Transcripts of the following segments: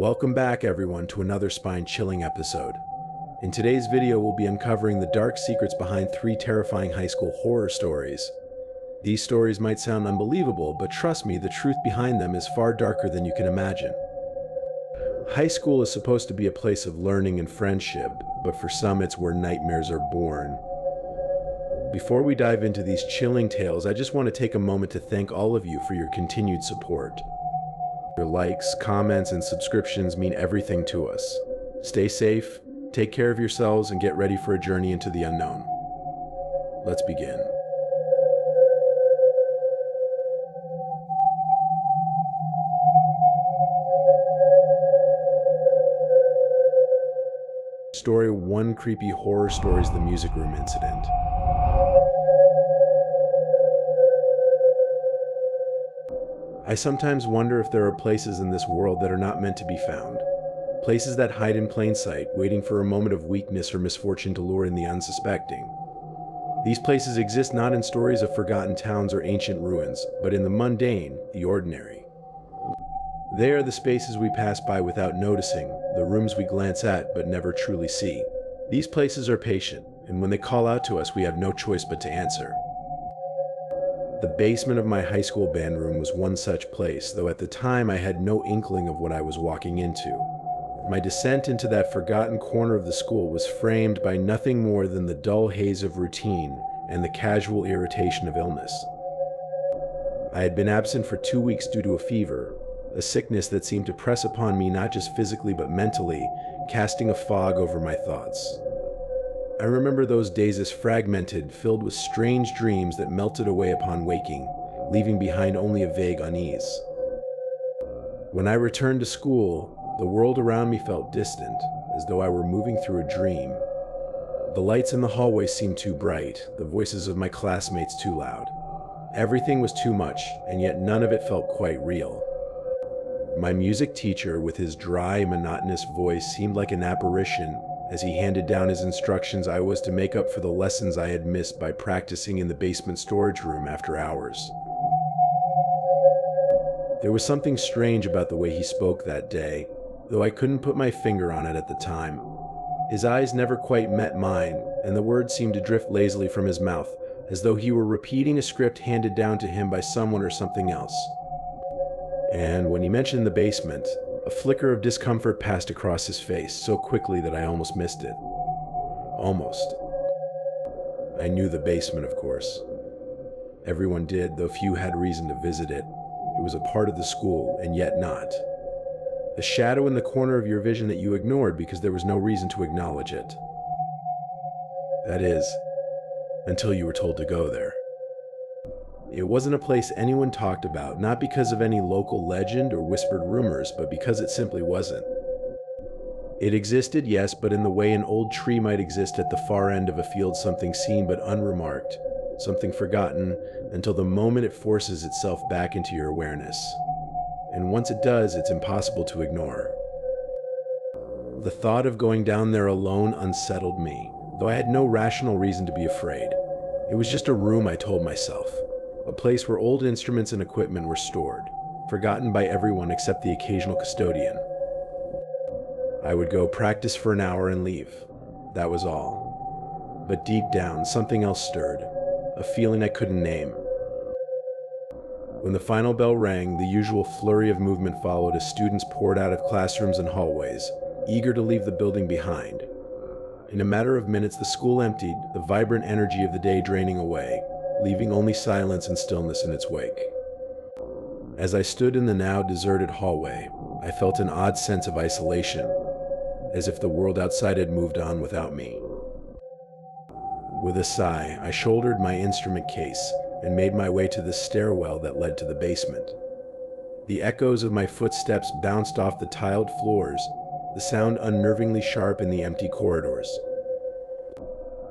Welcome back everyone to another spine-chilling episode. In today's video we'll be uncovering the dark secrets behind 3 terrifying high school horror stories. These stories might sound unbelievable, but trust me, the truth behind them is far darker than you can imagine. High school is supposed to be a place of learning and friendship, but for some it's where nightmares are born. Before we dive into these chilling tales, I just want to take a moment to thank all of you for your continued support. Your likes, comments, and subscriptions mean everything to us. Stay safe, take care of yourselves, and get ready for a journey into the unknown. Let's begin. Story 1: Creepy Horror Stories, The Music Room Incident. I sometimes wonder if there are places in this world that are not meant to be found. Places that hide in plain sight, waiting for a moment of weakness or misfortune to lure in the unsuspecting. These places exist not in stories of forgotten towns or ancient ruins, but in the mundane, the ordinary. They are the spaces we pass by without noticing, the rooms we glance at but never truly see. These places are patient, and when they call out to us, we have no choice but to answer. The basement of my high school band room was one such place, though at the time I had no inkling of what I was walking into. My descent into that forgotten corner of the school was framed by nothing more than the dull haze of routine and the casual irritation of illness. I had been absent for 2 weeks due to a fever, a sickness that seemed to press upon me not just physically but mentally, casting a fog over my thoughts. I remember those days as fragmented, filled with strange dreams that melted away upon waking, leaving behind only a vague unease. When I returned to school, the world around me felt distant, as though I were moving through a dream. The lights in the hallway seemed too bright, the voices of my classmates too loud. Everything was too much, and yet none of it felt quite real. My music teacher, with his dry, monotonous voice, seemed like an apparition. As he handed down his instructions, I was to make up for the lessons I had missed by practicing in the basement storage room after hours. There was something strange about the way he spoke that day, though I couldn't put my finger on it at the time. His eyes never quite met mine, and the words seemed to drift lazily from his mouth, as though he were repeating a script handed down to him by someone or something else. And when he mentioned the basement, a flicker of discomfort passed across his face so quickly that I almost missed it. Almost. I knew the basement, of course. Everyone did, though few had reason to visit it. It was a part of the school, and yet not. A shadow in the corner of your vision that you ignored because there was no reason to acknowledge it. That is, until you were told to go there. It wasn't a place anyone talked about, not because of any local legend or whispered rumors, but because it simply wasn't. It existed, yes, but in the way an old tree might exist at the far end of a field, something seen but unremarked, something forgotten, until the moment it forces itself back into your awareness. And once it does, it's impossible to ignore. The thought of going down there alone unsettled me, though I had no rational reason to be afraid. It was just a room, I told myself. A place where old instruments and equipment were stored, forgotten by everyone except the occasional custodian. I would go practice for an hour and leave. That was all. But deep down, something else stirred, a feeling I couldn't name. When the final bell rang, the usual flurry of movement followed as students poured out of classrooms and hallways, eager to leave the building behind. In a matter of minutes, the school emptied, the vibrant energy of the day draining away, leaving only silence and stillness in its wake. As I stood in the now deserted hallway, I felt an odd sense of isolation, as if the world outside had moved on without me. With a sigh, I shouldered my instrument case and made my way to the stairwell that led to the basement. The echoes of my footsteps bounced off the tiled floors, the sound unnervingly sharp in the empty corridors.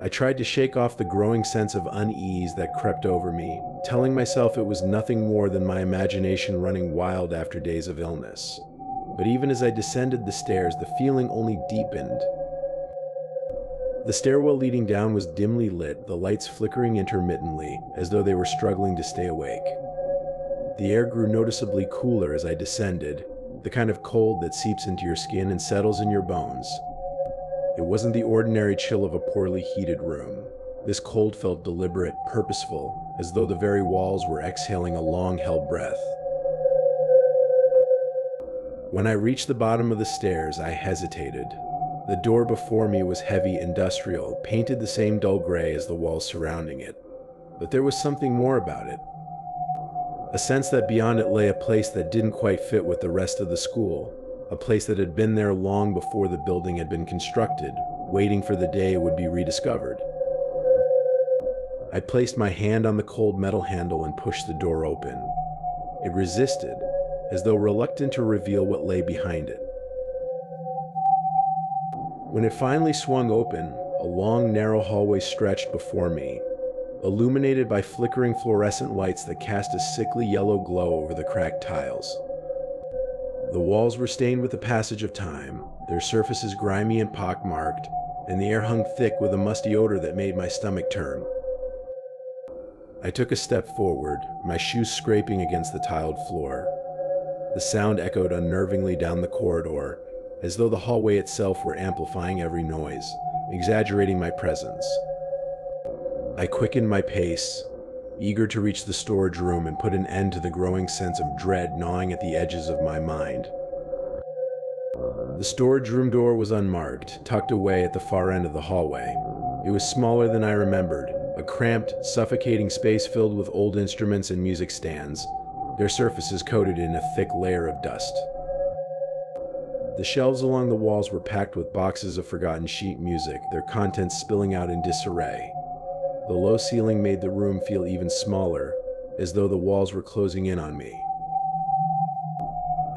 I tried to shake off the growing sense of unease that crept over me, telling myself it was nothing more than my imagination running wild after days of illness. But even as I descended the stairs, the feeling only deepened. The stairwell leading down was dimly lit, the lights flickering intermittently, as though they were struggling to stay awake. The air grew noticeably cooler as I descended, the kind of cold that seeps into your skin and settles in your bones. It wasn't the ordinary chill of a poorly heated room. This cold felt deliberate, purposeful, as though the very walls were exhaling a long-held breath. When I reached the bottom of the stairs, I hesitated. The door before me was heavy, industrial, painted the same dull gray as the walls surrounding it. But there was something more about it. A sense that beyond it lay a place that didn't quite fit with the rest of the school, a place that had been there long before the building had been constructed, waiting for the day it would be rediscovered. I placed my hand on the cold metal handle and pushed the door open. It resisted, as though reluctant to reveal what lay behind it. When it finally swung open, a long, narrow hallway stretched before me, illuminated by flickering fluorescent lights that cast a sickly yellow glow over the cracked tiles. The walls were stained with the passage of time, their surfaces grimy and pockmarked, and the air hung thick with a musty odor that made my stomach turn. I took a step forward, my shoes scraping against the tiled floor. The sound echoed unnervingly down the corridor, as though the hallway itself were amplifying every noise, exaggerating my presence. I quickened my pace, eager to reach the storage room and put an end to the growing sense of dread gnawing at the edges of my mind. The storage room door was unmarked, tucked away at the far end of the hallway. It was smaller than I remembered, a cramped, suffocating space filled with old instruments and music stands, their surfaces coated in a thick layer of dust. The shelves along the walls were packed with boxes of forgotten sheet music, their contents spilling out in disarray. The low ceiling made the room feel even smaller, as though the walls were closing in on me.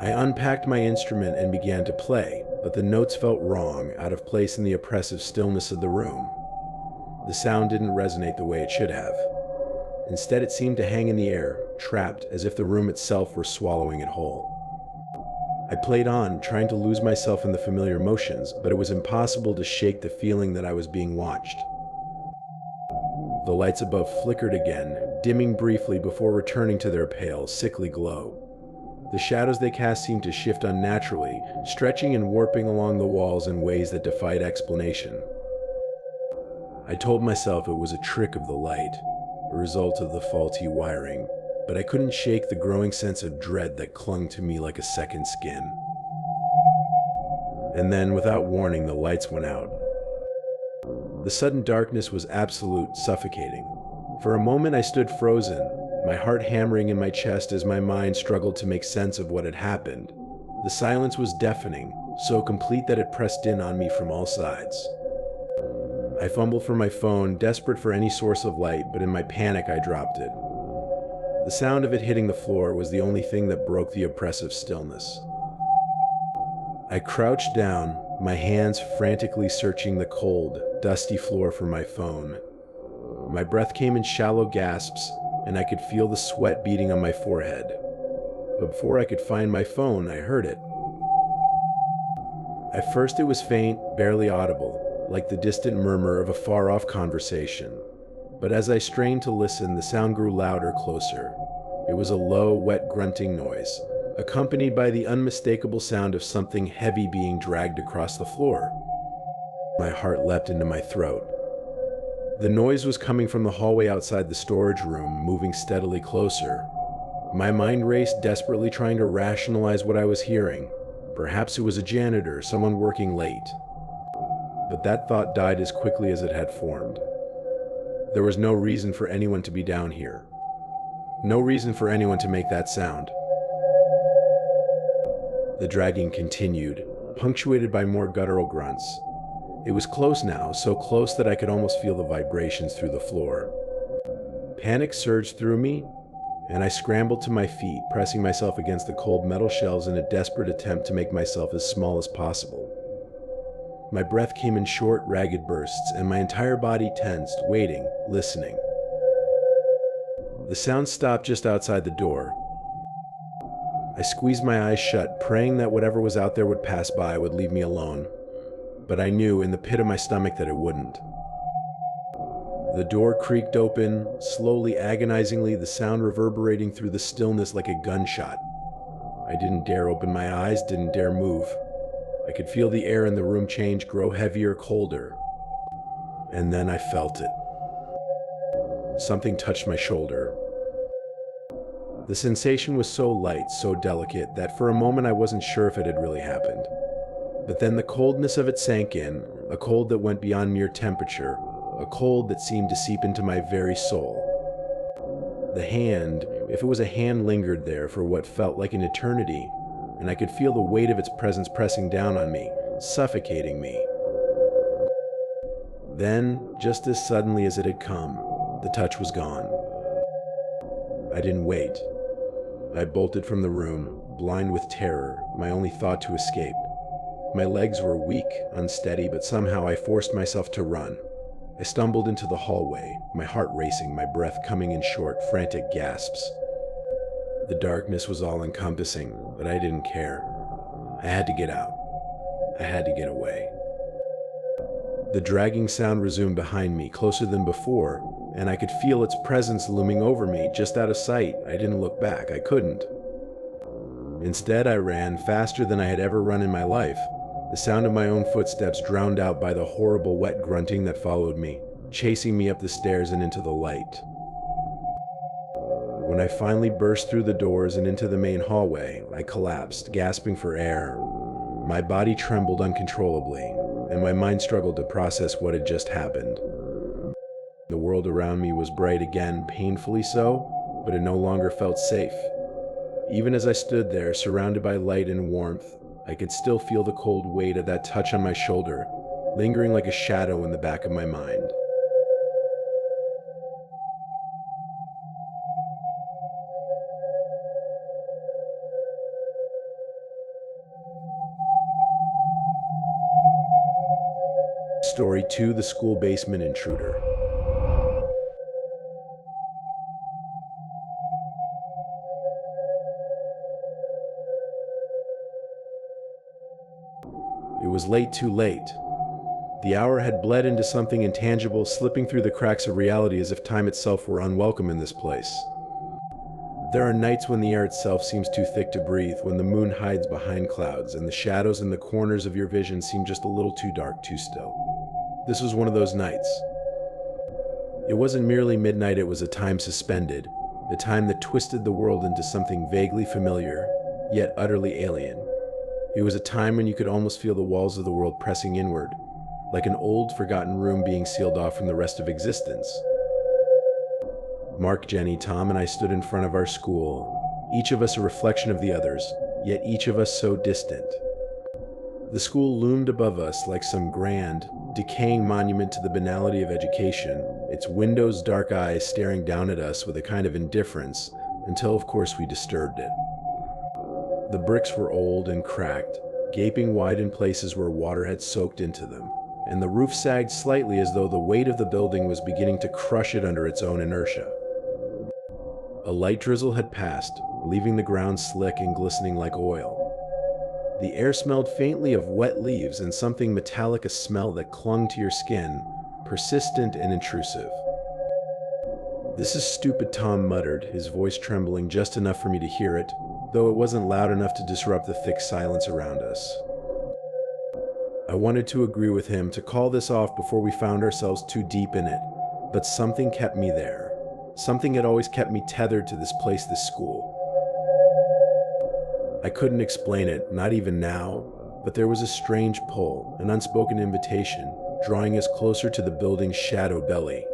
I unpacked my instrument and began to play, but the notes felt wrong, out of place in the oppressive stillness of the room. The sound didn't resonate the way it should have. Instead, it seemed to hang in the air, trapped, as if the room itself were swallowing it whole. I played on, trying to lose myself in the familiar motions, but it was impossible to shake the feeling that I was being watched. The lights above flickered again, dimming briefly before returning to their pale, sickly glow. The shadows they cast seemed to shift unnaturally, stretching and warping along the walls in ways that defied explanation. I told myself it was a trick of the light, a result of the faulty wiring, but I couldn't shake the growing sense of dread that clung to me like a second skin. And then, without warning, the lights went out. The sudden darkness was absolute, suffocating. For a moment I stood frozen, my heart hammering in my chest as my mind struggled to make sense of what had happened. The silence was deafening, so complete that it pressed in on me from all sides. I fumbled for my phone, desperate for any source of light, but in my panic I dropped it. The sound of it hitting the floor was the only thing that broke the oppressive stillness. I crouched down, my hands frantically searching the cold, dusty floor for my phone. My breath came in shallow gasps, and I could feel the sweat beading on my forehead. But before I could find my phone, I heard it. At first it was faint, barely audible, like the distant murmur of a far-off conversation. But as I strained to listen, the sound grew louder, closer. It was a low, wet grunting noise, accompanied by the unmistakable sound of something heavy being dragged across the floor. My heart leapt into my throat. The noise was coming from the hallway outside the storage room, moving steadily closer. My mind raced, desperately trying to rationalize what I was hearing. Perhaps it was a janitor, someone working late. But that thought died as quickly as it had formed. There was no reason for anyone to be down here. No reason for anyone to make that sound. The dragging continued, punctuated by more guttural grunts. It was close now, so close that I could almost feel the vibrations through the floor. Panic surged through me, and I scrambled to my feet, pressing myself against the cold metal shelves in a desperate attempt to make myself as small as possible. My breath came in short, ragged bursts, and my entire body tensed, waiting, listening. The sound stopped just outside the door. I squeezed my eyes shut, praying that whatever was out there would pass by, would leave me alone. But I knew in the pit of my stomach that it wouldn't. The door creaked open, slowly, agonizingly, the sound reverberating through the stillness like a gunshot. I didn't dare open my eyes, didn't dare move. I could feel the air in the room change, grow heavier, colder. And then I felt it. Something touched my shoulder. The sensation was so light, so delicate, that for a moment I wasn't sure if it had really happened. But then the coldness of it sank in, a cold that went beyond mere temperature, a cold that seemed to seep into my very soul. The hand, if it was a hand, lingered there for what felt like an eternity, and I could feel the weight of its presence pressing down on me, suffocating me. Then, just as suddenly as it had come, the touch was gone. I didn't wait. I bolted from the room, blind with terror, my only thought to escape. My legs were weak, unsteady, but somehow I forced myself to run. I stumbled into the hallway, my heart racing, my breath coming in short, frantic gasps. The darkness was all-encompassing, but I didn't care. I had to get out. I had to get away. The dragging sound resumed behind me, closer than before, and I could feel its presence looming over me, just out of sight. I didn't look back. I couldn't. Instead, I ran faster than I had ever run in my life, the sound of my own footsteps drowned out by the horrible wet grunting that followed me, chasing me up the stairs and into the light. When I finally burst through the doors and into the main hallway, I collapsed, gasping for air. My body trembled uncontrollably, and my mind struggled to process what had just happened. The world around me was bright again, painfully so, but it no longer felt safe. Even as I stood there, surrounded by light and warmth, I could still feel the cold weight of that touch on my shoulder, lingering like a shadow in the back of my mind. Story 2: The School Basement Intruder. It was late, too late. The hour had bled into something intangible, slipping through the cracks of reality as if time itself were unwelcome in this place. There are nights when the air itself seems too thick to breathe, when the moon hides behind clouds, and the shadows in the corners of your vision seem just a little too dark, too still. This was one of those nights. It wasn't merely midnight, it was a time suspended, a time that twisted the world into something vaguely familiar, yet utterly alien. It was a time when you could almost feel the walls of the world pressing inward, like an old, forgotten room being sealed off from the rest of existence. Mark, Jenny, Tom, and I stood in front of our school, each of us a reflection of the others, yet each of us so distant. The school loomed above us like some grand, decaying monument to the banality of education, its windows' dark eyes staring down at us with a kind of indifference, until of course we disturbed it. The bricks were old and cracked, gaping wide in places where water had soaked into them, and the roof sagged slightly as though the weight of the building was beginning to crush it under its own inertia. A light drizzle had passed, leaving the ground slick and glistening like oil. The air smelled faintly of wet leaves and something metallic, a smell that clung to your skin, persistent and intrusive. "This is stupid," Tom muttered, his voice trembling just enough for me to hear it, though it wasn't loud enough to disrupt the thick silence around us. I wanted to agree with him, to call this off before we found ourselves too deep in it, but something kept me there. Something had always kept me tethered to this place, this school. I couldn't explain it, not even now, but there was a strange pull, an unspoken invitation, drawing us closer to the building's shadow belly.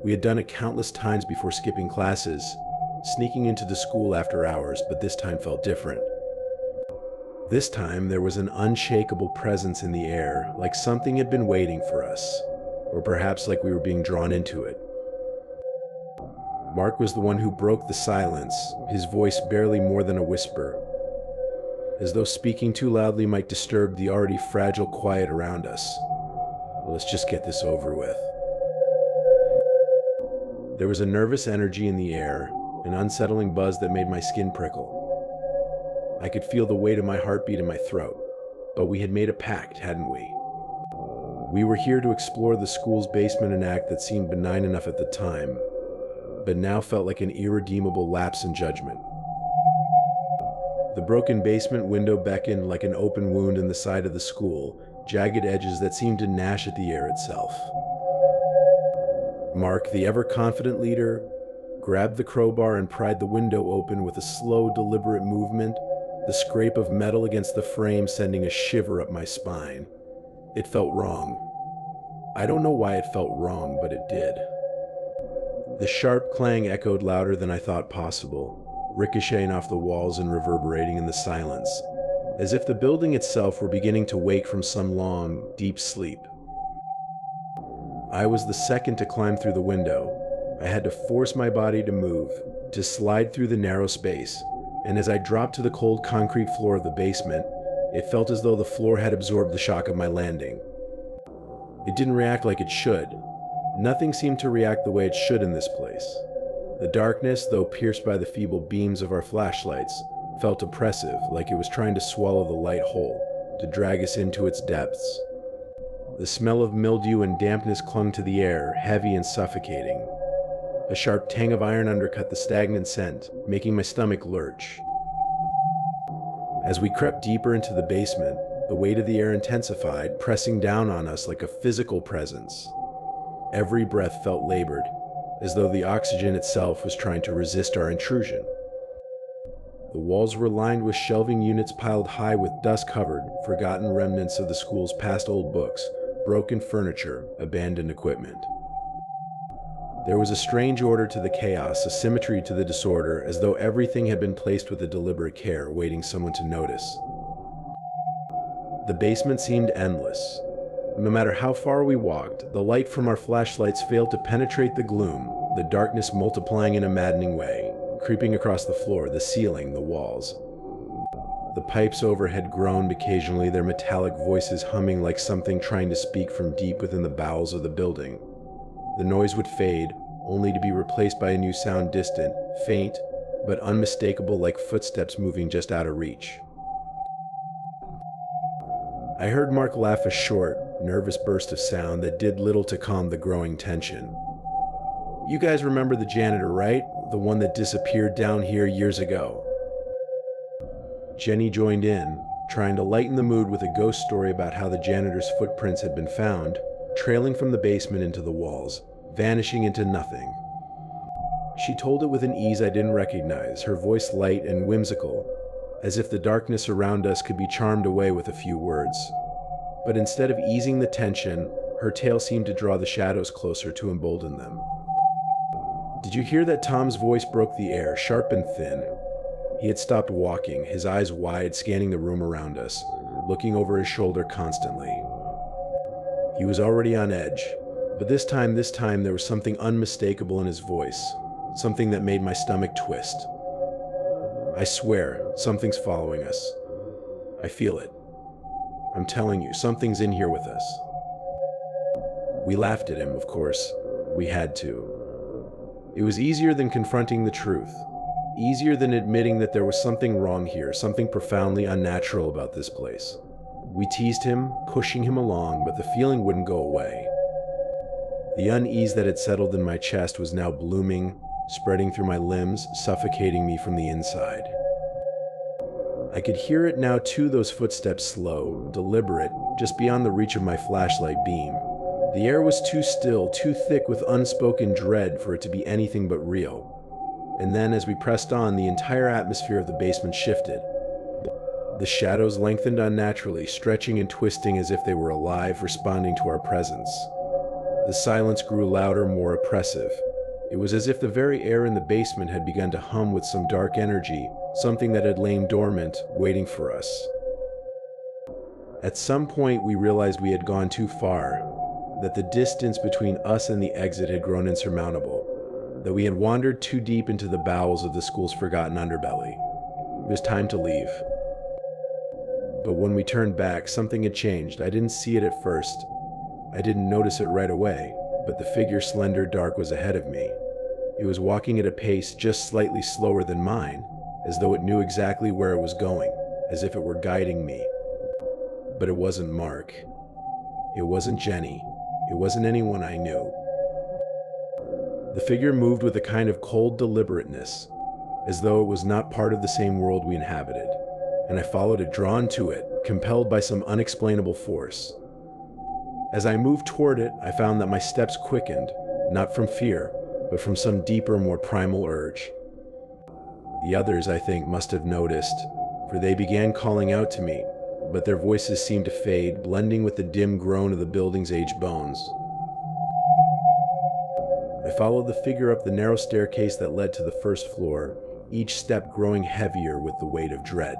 We had done it countless times before skipping classes, sneaking into the school after hours, but this time felt different. This time there was an unshakable presence in the air, like something had been waiting for us, or perhaps like we were being drawn into it. Mark was the one who broke the silence, his voice barely more than a whisper, as though speaking too loudly might disturb the already fragile quiet around us. "Let's just get this over with." There was a nervous energy in the air, an unsettling buzz that made my skin prickle. I could feel the weight of my heartbeat in my throat, but we had made a pact, hadn't we? We were here to explore the school's basement, an act that seemed benign enough at the time, but now felt like an irredeemable lapse in judgment. The broken basement window beckoned like an open wound in the side of the school, jagged edges that seemed to gnash at the air itself. Mark, the ever-confident leader, grabbed the crowbar and pried the window open with a slow, deliberate movement, the scrape of metal against the frame sending a shiver up my spine. It felt wrong. I don't know why it felt wrong, but it did. The sharp clang echoed louder than I thought possible, ricocheting off the walls and reverberating in the silence, as if the building itself were beginning to wake from some long, deep sleep. I was the second to climb through the window. I had to force my body to move, to slide through the narrow space, and as I dropped to the cold concrete floor of the basement, it felt as though the floor had absorbed the shock of my landing. It didn't react like it should. Nothing seemed to react the way it should in this place. The darkness, though pierced by the feeble beams of our flashlights, felt oppressive, like it was trying to swallow the light whole, to drag us into its depths. The smell of mildew and dampness clung to the air, heavy and suffocating. A sharp tang of iron undercut the stagnant scent, making my stomach lurch. As we crept deeper into the basement, the weight of the air intensified, pressing down on us like a physical presence. Every breath felt labored, as though the oxygen itself was trying to resist our intrusion. The walls were lined with shelving units piled high with dust-covered, forgotten remnants of the school's past old books, broken furniture, abandoned equipment. There was a strange order to the chaos, a symmetry to the disorder, as though everything had been placed with a deliberate care, waiting someone to notice. The basement seemed endless. No matter how far we walked, the light from our flashlights failed to penetrate the gloom, the darkness multiplying in a maddening way, creeping across the floor, the ceiling, the walls. The pipes overhead groaned occasionally, their metallic voices humming like something trying to speak from deep within the bowels of the building. The noise would fade, only to be replaced by a new sound, distant, faint, but unmistakable, like footsteps moving just out of reach. I heard Mark laugh, a short, nervous burst of sound that did little to calm the growing tension. "You guys remember the janitor, right? The one that disappeared down here years ago." Jenny joined in, trying to lighten the mood with a ghost story about how the janitor's footprints had been found, trailing from the basement into the walls, vanishing into nothing. She told it with an ease I didn't recognize, her voice light and whimsical, as if the darkness around us could be charmed away with a few words. But instead of easing the tension, her tale seemed to draw the shadows closer to embolden them. "Did you hear that?" Tom's voice broke the air, sharp and thin. He had stopped walking, his eyes wide, scanning the room around us, looking over his shoulder constantly. He was already on edge, but this time there was something unmistakable in his voice, something that made my stomach twist. "I swear, something's following us. I feel it. I'm telling you, something's in here with us." We laughed at him, of course. We had to. It was easier than confronting the truth. Easier than admitting that there was something wrong here, something profoundly unnatural about this place. We teased him, pushing him along, but the feeling wouldn't go away. The unease that had settled in my chest was now blooming, spreading through my limbs, suffocating me from the inside. I could hear it now too, those footsteps, slow, deliberate, just beyond the reach of my flashlight beam. The air was too still, too thick with unspoken dread for it to be anything but real. And then, as we pressed on, the entire atmosphere of the basement shifted. The shadows lengthened unnaturally, stretching and twisting as if they were alive, responding to our presence. The silence grew louder, more oppressive. It was as if the very air in the basement had begun to hum with some dark energy, something that had lain dormant, waiting for us. At some point, we realized we had gone too far, that the distance between us and the exit had grown insurmountable, that we had wandered too deep into the bowels of the school's forgotten underbelly. It was time to leave. But when we turned back, something had changed. I didn't see it at first. I didn't notice it right away, but the figure, slender, dark, was ahead of me. It was walking at a pace just slightly slower than mine, as though it knew exactly where it was going, as if it were guiding me. But it wasn't Mark. It wasn't Jenny. It wasn't anyone I knew. The figure moved with a kind of cold deliberateness, as though it was not part of the same world we inhabited. and I followed it, drawn to it, compelled by some unexplainable force. As I moved toward it, I found that my steps quickened, not from fear, but from some deeper, more primal urge. The others, I think, must have noticed, for they began calling out to me, but their voices seemed to fade, blending with the dim groan of the building's aged bones. I followed the figure up the narrow staircase that led to the first floor, each step growing heavier with the weight of dread.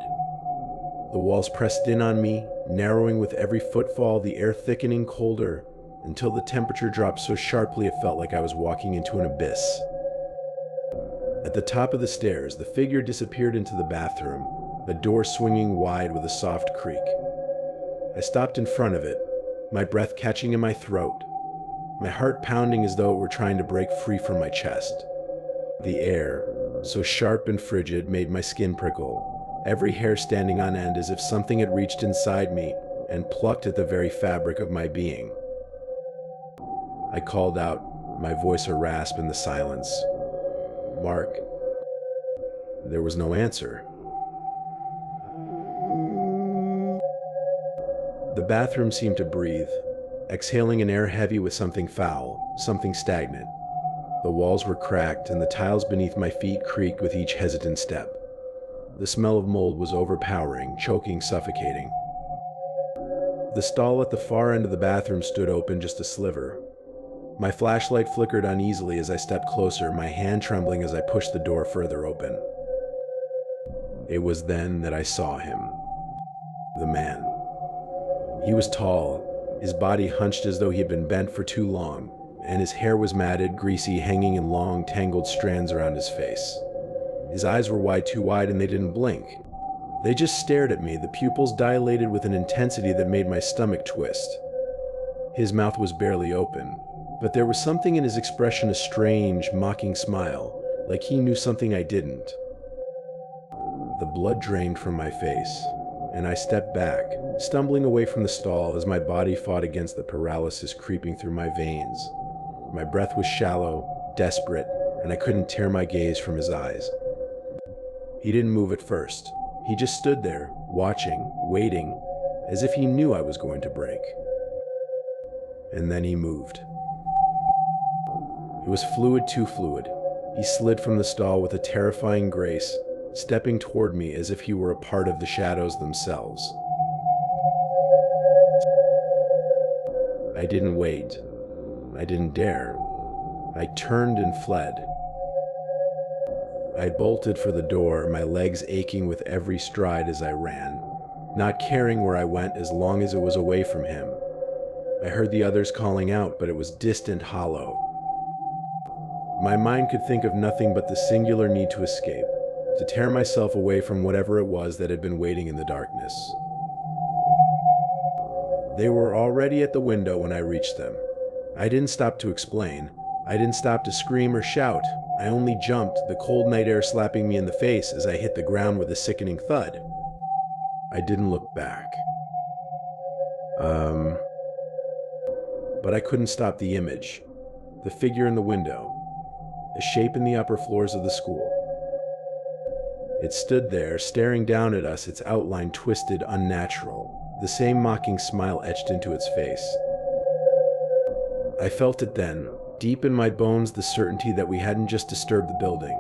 The walls pressed in on me, narrowing with every footfall, the air thickening colder, until the temperature dropped so sharply it felt like I was walking into an abyss. At the top of the stairs, the figure disappeared into the bathroom, a door swinging wide with a soft creak. I stopped in front of it, my breath catching in my throat, my heart pounding as though it were trying to break free from my chest. The air, so sharp and frigid, made my skin prickle, every hair standing on end as if something had reached inside me and plucked at the very fabric of my being. I called out, my voice a rasp in the silence. "Mark." There was no answer. The bathroom seemed to breathe, exhaling an air heavy with something foul, something stagnant. The walls were cracked, and the tiles beneath my feet creaked with each hesitant step. The smell of mold was overpowering, choking, suffocating. The stall at the far end of the bathroom stood open just a sliver. My flashlight flickered uneasily as I stepped closer, my hand trembling as I pushed the door further open. It was then that I saw him. The man. He was tall, his body hunched as though he had been bent for too long, and his hair was matted, greasy, hanging in long, tangled strands around his face. His eyes were wide, too wide, and they didn't blink. They just stared at me, the pupils dilated with an intensity that made my stomach twist. His mouth was barely open, but there was something in his expression, a strange, mocking smile, like he knew something I didn't. The blood drained from my face, and I stepped back, stumbling away from the stall as my body fought against the paralysis creeping through my veins. My breath was shallow, desperate, and I couldn't tear my gaze from his eyes. He didn't move at first. He just stood there, watching, waiting, as if he knew I was going to break. And then he moved. It was fluid, too fluid. He slid from the stall with a terrifying grace, stepping toward me as if he were a part of the shadows themselves. I didn't wait. I didn't dare. I turned and fled. I bolted for the door, my legs aching with every stride as I ran, not caring where I went as long as it was away from him. I heard the others calling out, but it was distant, hollow. My mind could think of nothing but the singular need to escape, to tear myself away from whatever it was that had been waiting in the darkness. They were already at the window when I reached them. I didn't stop to explain. I didn't stop to scream or shout. I only jumped, the cold night air slapping me in the face as I hit the ground with a sickening thud. I didn't look back. But I couldn't stop the image. The figure in the window. A shape in the upper floors of the school. It stood there, staring down at us, its outline twisted, unnatural, the same mocking smile etched into its face. I felt it then, deep in my bones, the certainty that we hadn't just disturbed the building.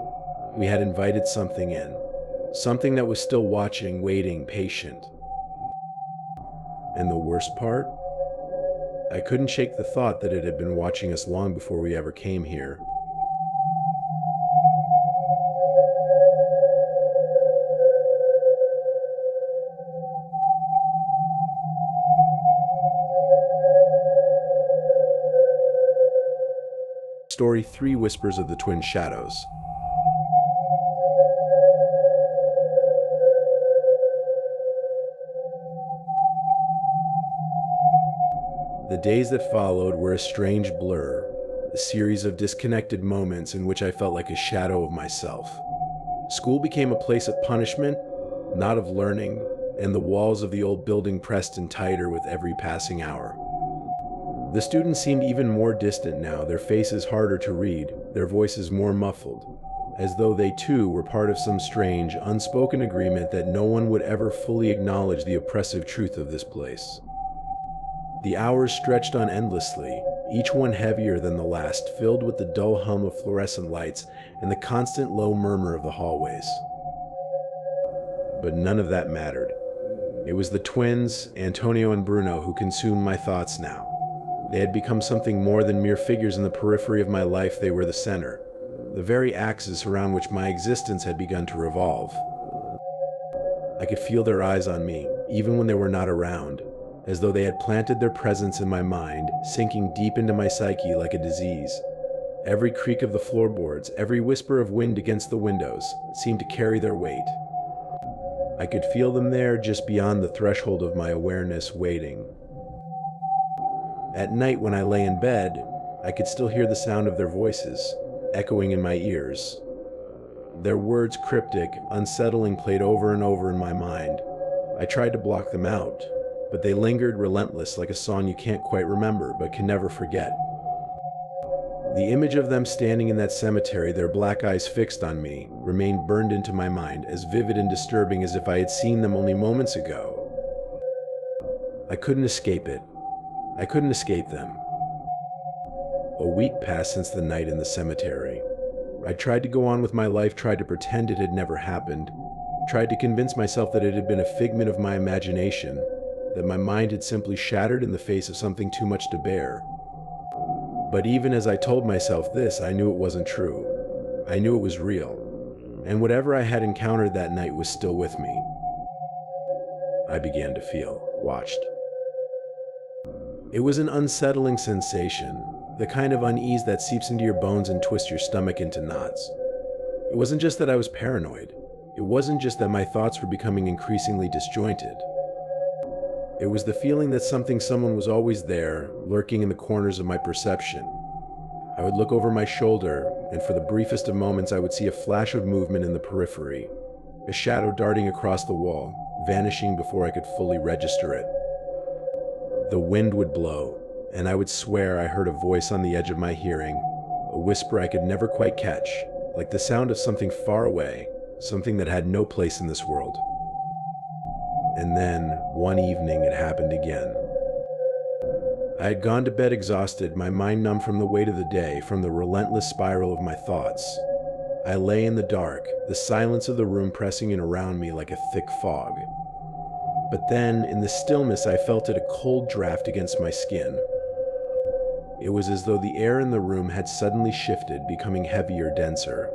We had invited something in. Something that was still watching, waiting, patient. And the worst part? I couldn't shake the thought that it had been watching us long before we ever came here. Story 3: Whispers of the Twin Shadows. The days that followed were a strange blur, a series of disconnected moments in which I felt like a shadow of myself. School became a place of punishment, not of learning, and the walls of the old building pressed in tighter with every passing hour. The students seemed even more distant now, their faces harder to read, their voices more muffled. as though they too were part of some strange, unspoken agreement that no one would ever fully acknowledge the oppressive truth of this place. The hours stretched on endlessly, each one heavier than the last, filled with the dull hum of fluorescent lights and the constant low murmur of the hallways. But none of that mattered. It was the twins, Antonio and Bruno, who consumed my thoughts now. They had become something more than mere figures in the periphery of my life. They were the center, the very axis around which my existence had begun to revolve. I could feel their eyes on me, even when they were not around, as though they had planted their presence in my mind, sinking deep into my psyche like a disease. Every creak of the floorboards, every whisper of wind against the windows, seemed to carry their weight. I could feel them there just beyond the threshold of my awareness, waiting. At night when I lay in bed, I could still hear the sound of their voices, echoing in my ears. Their words, cryptic, unsettling, played over and over in my mind. I tried to block them out, but they lingered relentless like a song you can't quite remember but can never forget. The image of them standing in that cemetery, their black eyes fixed on me, remained burned into my mind, as vivid and disturbing as if I had seen them only moments ago. I couldn't escape it. I couldn't escape them. A week passed since the night in the cemetery. I tried to go on with my life, tried to pretend it had never happened, tried to convince myself that it had been a figment of my imagination, that my mind had simply shattered in the face of something too much to bear. But even as I told myself this, I knew it wasn't true. I knew it was real, and whatever I had encountered that night was still with me. I began to feel watched. It was an unsettling sensation, the kind of unease that seeps into your bones and twists your stomach into knots. It wasn't just that I was paranoid. It wasn't just that my thoughts were becoming increasingly disjointed. It was the feeling that someone was always there, lurking in the corners of my perception. I would look over my shoulder, and for the briefest of moments I would see a flash of movement in the periphery, a shadow darting across the wall, vanishing before I could fully register it. The wind would blow, and I would swear I heard a voice on the edge of my hearing, a whisper I could never quite catch, like the sound of something far away, something that had no place in this world. And then, one evening, it happened again. I had gone to bed exhausted, my mind numb from the weight of the day, from the relentless spiral of my thoughts. I lay in the dark, the silence of the room pressing in around me like a thick fog. But then, in the stillness, I felt it a cold draft against my skin. It was as though the air in the room had suddenly shifted, becoming heavier, denser.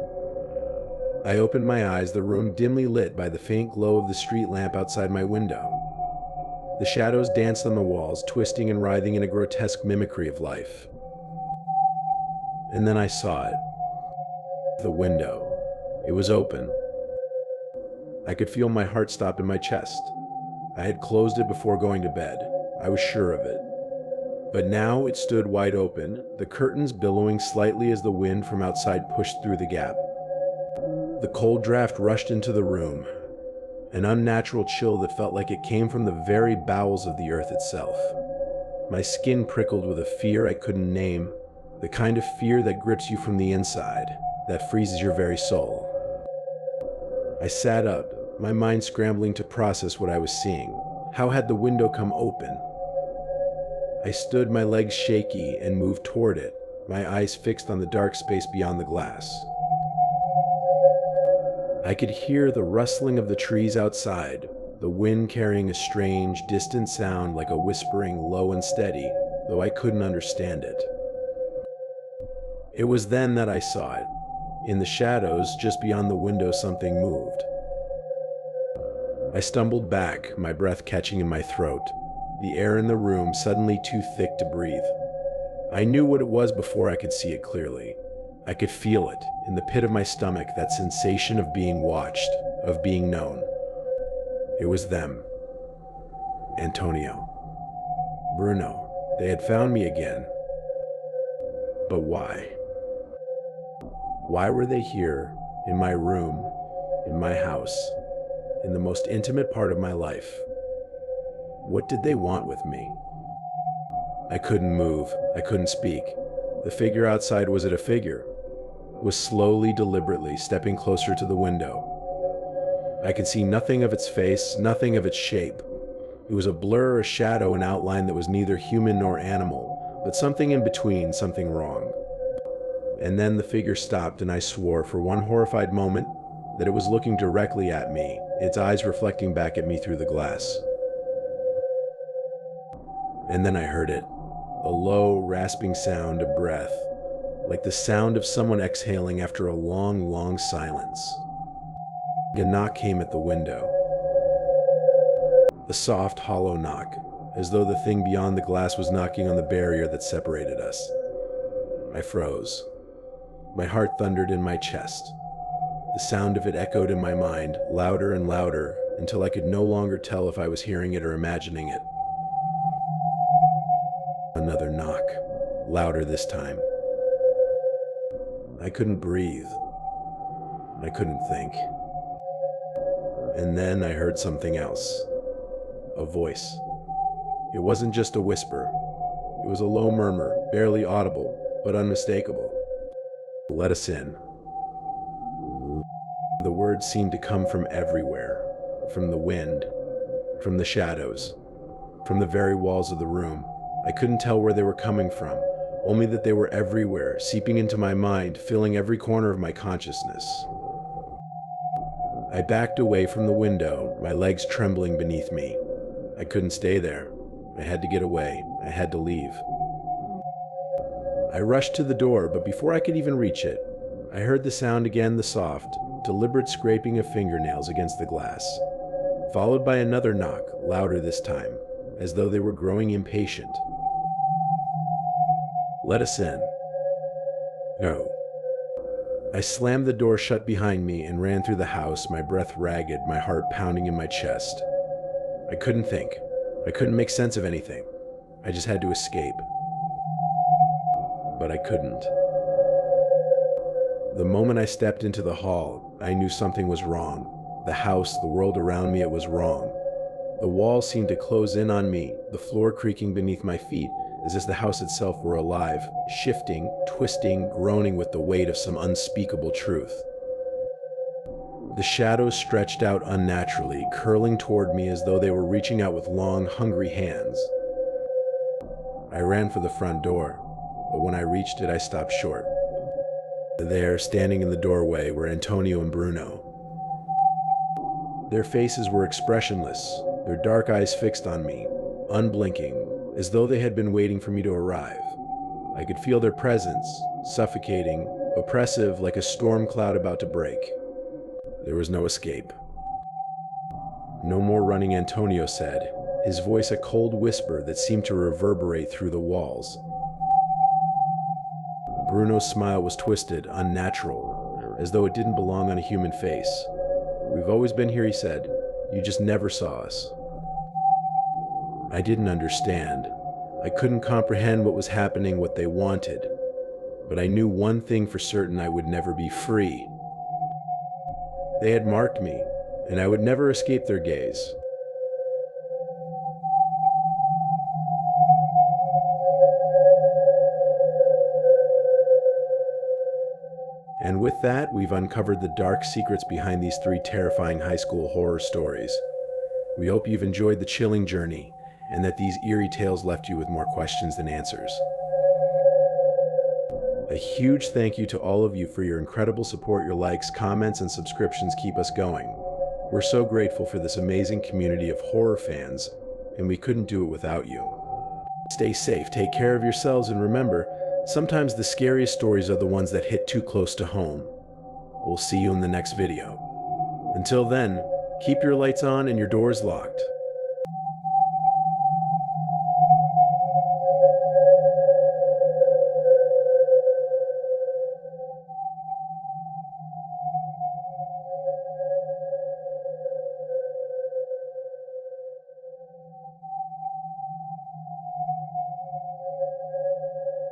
I opened my eyes, the room dimly lit by the faint glow of the street lamp outside my window. The shadows danced on the walls, twisting and writhing in a grotesque mimicry of life. And then I saw it. The window. It was open. I could feel my heart stop in my chest. I had closed it before going to bed. I was sure of it. But now it stood wide open, the curtains billowing slightly as the wind from outside pushed through the gap. The cold draft rushed into the room, an unnatural chill that felt like it came from the very bowels of the earth itself. My skin prickled with a fear I couldn't name, the kind of fear that grips you from the inside, that freezes your very soul. I sat up, my mind scrambling to process what I was seeing. How had the window come open? I stood, my legs shaky, and moved toward it, my eyes fixed on the dark space beyond the glass. I could hear the rustling of the trees outside, the wind carrying a strange, distant sound like a whispering, low and steady, though I couldn't understand it. It was then that I saw it. In the shadows, just beyond the window, something moved. I stumbled back, my breath catching in my throat, the air in the room suddenly too thick to breathe. I knew what it was before I could see it clearly. I could feel it, in the pit of my stomach, that sensation of being watched, of being known. It was them. Antonio. Bruno. They had found me again. But why? Why were they here, in my room, in my house, in the most intimate part of my life? What did they want with me? I couldn't move. I couldn't speak. The figure outside, was it a figure? was slowly, deliberately stepping closer to the window. I could see nothing of its face, nothing of its shape. It was a blur, a shadow, an outline that was neither human nor animal, but something in between, something wrong. And then the figure stopped, and I swore for one horrified moment that it was looking directly at me, its eyes reflecting back at me through the glass. And then I heard it, a low, rasping sound of breath, like the sound of someone exhaling after a long, long silence. A knock came at the window. A soft, hollow knock, as though the thing beyond the glass was knocking on the barrier that separated us. I froze. My heart thundered in my chest. The sound of it echoed in my mind, louder and louder, until I could no longer tell if I was hearing it or imagining it. Another knock, louder this time. I couldn't breathe. I couldn't think. And then I heard something else. A voice. It wasn't just a whisper. It was a low murmur, barely audible, but unmistakable. "Let us in." The words seemed to come from everywhere, from the wind, from the shadows, from the very walls of the room. I couldn't tell where they were coming from, only that they were everywhere, seeping into my mind, filling every corner of my consciousness. I backed away from the window, my legs trembling beneath me. I couldn't stay there. I had to get away. I had to leave. I rushed to the door, but before I could even reach it, I heard the sound again, the soft, deliberate scraping of fingernails against the glass, followed by another knock, louder this time, as though they were growing impatient. "Let us in." No. I slammed the door shut behind me and ran through the house, my breath ragged, my heart pounding in my chest. I couldn't think. I couldn't make sense of anything. I just had to escape. But I couldn't. The moment I stepped into the hall, I knew something was wrong. The house, the world around me, it was wrong. The walls seemed to close in on me, the floor creaking beneath my feet, as if the house itself were alive, shifting, twisting, groaning with the weight of some unspeakable truth. The shadows stretched out unnaturally, curling toward me as though they were reaching out with long, hungry hands. I ran for the front door, but when I reached it, I stopped short. There, standing in the doorway, were Antonio and Bruno. Their faces were expressionless, their dark eyes fixed on me, unblinking, as though they had been waiting for me to arrive. I could feel their presence, suffocating, oppressive, like a storm cloud about to break. There was no escape. "No more running," Antonio said, his voice a cold whisper that seemed to reverberate through the walls. Bruno's smile was twisted, unnatural, as though it didn't belong on a human face. "We've always been here," he said. "You just never saw us." I didn't understand. I couldn't comprehend what was happening, what they wanted. But I knew one thing for certain: I would never be free. They had marked me, and I would never escape their gaze. And with that, we've uncovered the dark secrets behind these 3 terrifying high school horror stories. We hope you've enjoyed the chilling journey, and that these eerie tales left you with more questions than answers. A huge thank you to all of you for your incredible support. Your likes, comments, and subscriptions keep us going. We're so grateful for this amazing community of horror fans, and we couldn't do it without you. Stay safe, take care of yourselves, and remember, sometimes the scariest stories are the ones that hit too close to home. We'll see you in the next video. Until then, keep your lights on and your doors locked.